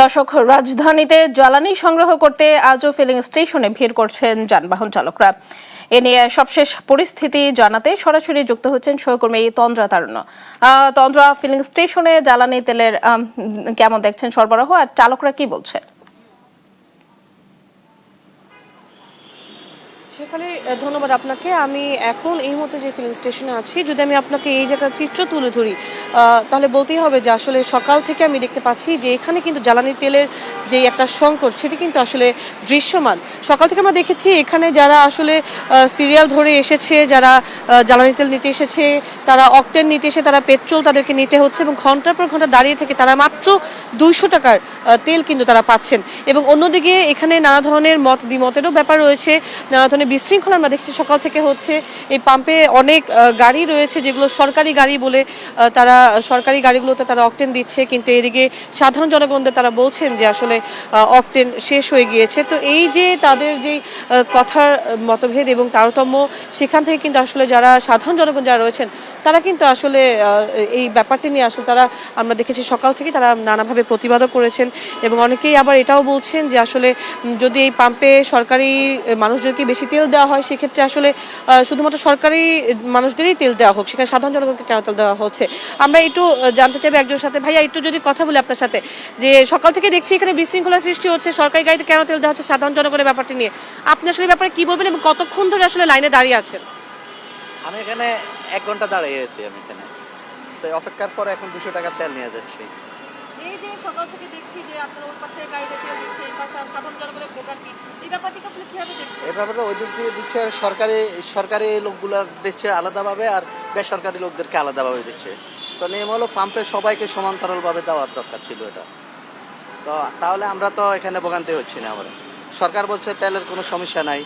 দর্শক, রাজধানীতে জ্বালানি সংগ্রহ করতে আজও ফিলিং স্টেশনে ভিড় করছেন যানবাহন চালকরা। এ নিয়ে সবশেষ পরিস্থিতি জানাতে সরাসরি যুক্ত হচ্ছেন সহকর্মী তন্দ্রা তারুণ্য। তন্দ্রা, ফিলিং স্টেশনে জ্বালানি তেলের কেমন দেখছেন সরবরাহ, আর চালকরা কি বলছে? শেফালি, ধন্যবাদ আপনাকে। আমি এখন এই মুহূর্তে যে ফিলিং স্টেশনে আছি, যদি আমি আপনাকে এই জায়গার চিত্র তুলে ধরি তাহলে বলতেই হবে যে আসলে সকাল থেকে আমি দেখতে পাচ্ছি যে এখানে কিন্তু জ্বালানি তেলের যে একটা সংকট সেটি কিন্তু আসলে দৃশ্যমান। সকাল থেকে আমরা দেখেছি এখানে যারা আসলে সিরিয়াল ধরে এসেছে, যারা জ্বালানি তেল নিতে এসেছে, তারা অকটেন নিতে এসে তারা পেট্রোল তাদেরকে নিতে হচ্ছে এবং ঘন্টার পর ঘন্টা দাঁড়িয়ে থেকে তারা মাত্র 200 টাকার তেল কিন্তু তারা পাচ্ছেন। এবং অন্যদিকে এখানে নানা ধরনের মত দ্বিমতেরও ব্যাপার রয়েছে, নানা ধরনের বিশৃঙ্খলা আমরা দেখছি সকাল থেকে হচ্ছে। এই পাম্পে অনেক গাড়ি রয়েছে যেগুলো সরকারি গাড়ি বলে তারা সরকারি গাড়িগুলোতে তারা অকটেন দিচ্ছে, কিন্তু এদিকে সাধারণ জনগণদের তারা বলছেন যে আসলে অকটেন শেষ হয়ে গিয়েছে। তো এই যে তাদের যে কথার মতভেদ এবং তারতম্য, সেখান থেকে কিন্তু আসলে যারা সাধারণ জনগণ যারা রয়েছেন তারা কিন্তু আসলে এই ব্যাপারটি নিয়ে আসলে তারা আমরা দেখেছি সকাল থেকে তারা নানাভাবে প্রতিবাদও করেছেন। এবং অনেকেই আবার এটাও বলছেন যে আসলে যদি এই পাম্পে সরকারি মানুষদেরকে বেশি তেল দেওয়া হয়, সেক্ষেত্রে আসলে শুধুমাত্র সরকারি মানুষদেরই তেল দেওয়া হোক, সেখানে সাধারণ জনগণকে কেন তেল দেওয়া হচ্ছে। আমরা একটু জানতে চাইবো একজনের সাথে। ভাইয়া, একটু যদি কথা বলি আপনার সাথে, যে সকাল থেকে দেখছি এখানে বিশৃঙ্খলা সৃষ্টি হচ্ছে, সরকারি গাড়িতে কেন তেল দেওয়া হচ্ছে সাধারণ জনগণের ব্যাপারটি নিয়ে আপনি আসলে ব্যাপারে কি বলবেন এবং কতক্ষণ ধরে আসলে লাইনে দাঁড়িয়ে আছেন? আমি এখানে 1 ঘন্টা দাঁড়িয়ে আছি। আমি এখানে তো অপেক্ষার পরে এখন 200 টাকার তেল নিয়ে যাচ্ছি। এই যে সকাল থেকে দেখছি যে আপনারা ওই পাশে গাড়িতে তেল দিচ্ছে, এই পাশে সাধারণ জনগণের ভোগান্তি, এই ব্যাপারটি আসলে কিভাবে দেখছেন? এই ব্যাপারে ওই দিক দিয়ে দিচ্ছে সরকারি লোকগুলো দিচ্ছে আলাদাভাবে, আর বেসরকারি লোকদেরকে আলাদাভাবে দিচ্ছে। তো নিয়ম হলো পাম্পে সবাইকে সমান্তরালভাবে দেওয়ার দরকার ছিল এটা। তো তাহলে আমরা তো এখানে ভোগান্তি হচ্ছি না। আমরা সরকার বলছে তেলের কোনো সমস্যা নাই,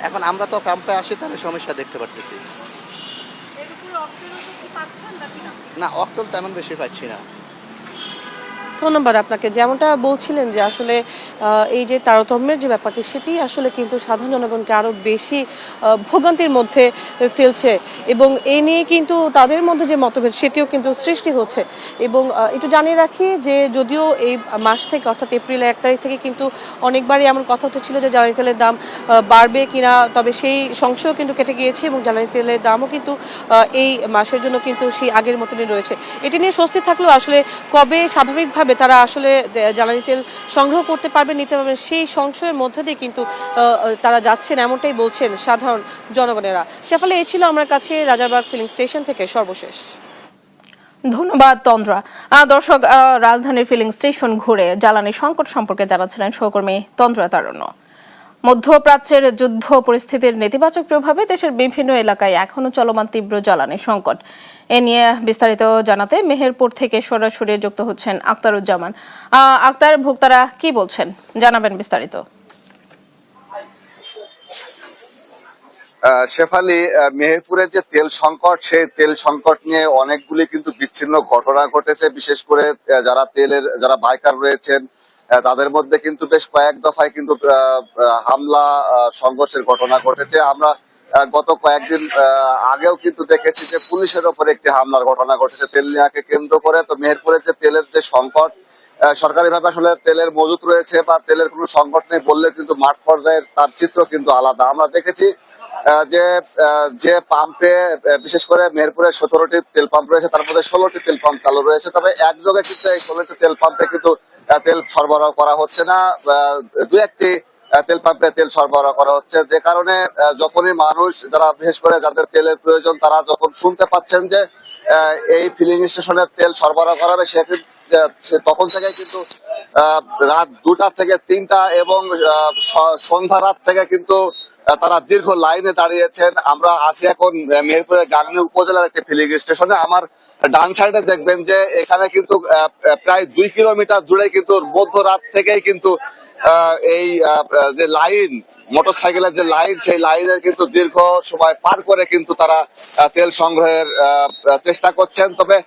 এখন আমরা তো পাম্পে আসি তাহলে সমস্যা দেখতে পারতেছি এর উপরে অক্টেনও কি পাচ্ছেন নাকি না? না। অক্টোল তেমন বেশি পাচ্ছি না। ধন্যবাদ আপনাকে। যেমনটা বলছিলেন যে আসলে এই যে তারতম্যের যে ব্যাপারটি, সেটি আসলে কিন্তু সাধারণ জনগণকে আরও বেশি ভোগান্তির মধ্যে ফেলছে এবং এ নিয়ে কিন্তু তাদের মধ্যে যে মতভেদ সেটিও কিন্তু সৃষ্টি হচ্ছে। এবং একটু জানিয়ে রাখি যে যদিও এই মাস থেকে অর্থাৎ এপ্রিলের 1 তারিখ থেকে কিন্তু অনেকবারই এমন কথা হচ্ছিল যে জ্বালানি তেলের দাম বাড়বে কিনা, তবে সেই সংশয়ও কিন্তু কেটে গিয়েছে এবং জ্বালানি তেলের দামও কিন্তু এই মাসের জন্য কিন্তু সেই আগের মতনই রয়েছে। এটি নিয়ে স্বস্তি থাকলেও আসলে কবে স্বাভাবিকভাবে তারা আসলে জ্বালানি তেল সংগ্রহ করতে পারবে, নিতে পারবে, সেই সংশয়ের মধ্যে দিয়ে কিন্তু তারা যাচ্ছেন, এমনটাই বলছেন সাধারণ জনগণেরা। সেফলে এই ছিল আমার কাছে রাজারবাগ ফিলিং স্টেশন থেকে সর্বশেষ। ধন্যবাদ তন্দ্রা। দর্শক, রাজধানীর ফিলিং স্টেশন ঘুরে জ্বালানি সংকট সম্পর্কে জানাচ্ছিলেন সহকর্মী তন্দ্রা তারুণ্য। মধ্যপ্রাচ্যের যুদ্ধ পরিস্থিতির নেতিবাচক প্রভাবে দেশের বিভিন্ন এলাকায় এখনো চলমান তীব্র জ্বালানি সংকট। এ নিয়ে বিস্তারিত জানাতে মেহেরপুর থেকে সরাসরি যুক্ত হচ্ছেন আক্তারুজ্জামান। আক্তার, ভোক্তারা কি বলছেন জানাবেন বিস্তারিত। শেফালি, মেহেরপুরের যে তেল সংকট, সেই তেল সংকট নিয়ে অনেকগুলি কিন্তু বিচ্ছিন্ন ঘটনা ঘটেছে। বিশেষ করে যারা বাইকার রয়েছেন তাদের মধ্যে কিন্তু বেশ কয়েক দফায় কিন্তু হামলা সংঘর্ষের ঘটনা ঘটেছে। আমরা গত কয়েকদিন আগেও কিন্তু দেখেছি যে পুলিশের ওপর একটি হামলার ঘটনা ঘটেছে তেলনিয়াকে কেন্দ্র করে। তো মেহেরপুরের যে তেলের যে সংকট, সরকারিভাবে আসলে তেলের মজুত রয়েছে বা তেলের কোনো সংকট নেই বললে কিন্তু মাঠ পর্যায়ের তার চিত্র কিন্তু আলাদা। আমরা দেখেছি যে পাম্পে বিশেষ করে মেহেরপুরে 17টি তেল পাম্প রয়েছে, তার মধ্যে 16টি তেল পাম্প চালু রয়েছে। তবে একযোগে কিন্তু এই 16টি তেল পাম্পে কিন্তু তেল সরবরাহ করা হচ্ছে না, দু একটি তেল পাম্পে তেল সরবরাহ করা হচ্ছে। যে কারণে যখনই মানুষ যারা বিশেষ করে যাদের তেলের প্রয়োজন তারা যখন শুনতে পাচ্ছেন যে এই ফিলিং স্টেশনের তেল সরবরাহ করা হবে, তখন থেকে কিন্তু রাত 2টা থেকে 3টা এবং সন্ধ্যা রাত থেকে কিন্তু তারা দীর্ঘ লাইনে দাঁড়িয়েছেন। আমরা আছি এখন মেহেরপুরের গাংনী উপজেলার একটি ফিলিং স্টেশনে। আমার ডান সাইডে দেখবেন যে এখানে কিন্তু প্রায় 2 কিলোমিটার জুড়ে কিন্তু মধ্যরাত থেকেই কিন্তু এই যে লাইন, মোটর সাইকেলের যে লাইন, সেই লাইনের কিন্তু দীর্ঘ সময় পার করে কিন্তু তারা তেল সংগ্রহের চেষ্টা করছেন। তবে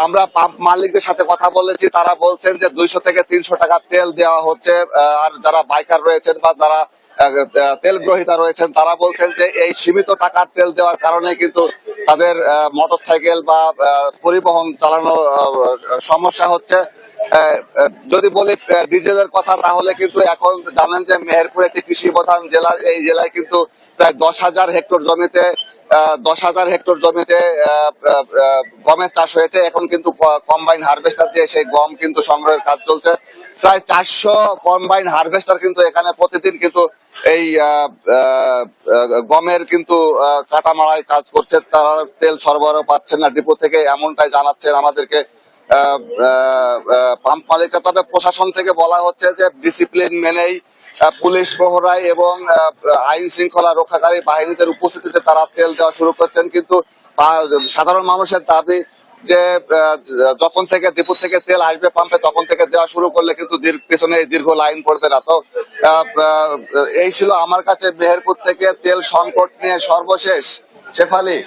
আমরা পাম্প মালিকদের সাথে কথা বলেছি, তারা বলছেন যে 200 থেকে 300 টাকা তেল দেওয়া হচ্ছে। আর যারা বাইকার রয়েছেন বা যারা তেল গ্রহীতা রয়েছেন তারা বলছেন যে এই সীমিত টাকার তেল দেওয়ার কারণে কিন্তু তাদের মোটর সাইকেল বা পরিবহন চালানো সমস্যা হচ্ছে। যদি বলি ডিজেলের কথা, তাহলে কিন্তু এখন জানেন যে মেহেরপুর একটি কৃষি প্রধান জেলা। এই জেলায় কিন্তু প্রায় 10,000 হেক্টর জমিতে 10,000 হেক্টর জমিতে গমের চাষ হয়েছে। এখন কিন্তু কম্বাইন হারভেস্টার দিয়ে সেই গম কিন্তু সংগ্রহের কাজ চলছে। প্রায় 400 কম্বাইন হারভেস্টার কিন্তু এখানে প্রতিদিন কিন্তু এই গমের কিন্তু কাটামারায় কাজ করছে। তারা তেল সরবরাহ পাচ্ছেন না ডিপো থেকে, এমনটাই জানাচ্ছেন আমাদেরকে পাম্প মালিকরা। তবে প্রশাসন থেকে বলা হচ্ছে যে ডিসিপ্লিন মেনেই পুলিশ প্রহরায় এবং আইন শৃঙ্খলা রক্ষাকারী বাহিনীদের উপস্থিতিতে তারা তেল দেওয়া শুরু করছেন। কিন্তু সাধারণ মানুষের দাবি যে যখন থেকে ডিপো থেকে তেল আসবে পাম্পে, তখন থেকে দেওয়া শুরু করলে কিন্তু পেছনে দীর্ঘ লাইন পড়বে না। তো এই ছিল আমার কাছে মেহেরপুর থেকে তেল সংকট নিয়ে সর্বশেষ। শেফালি।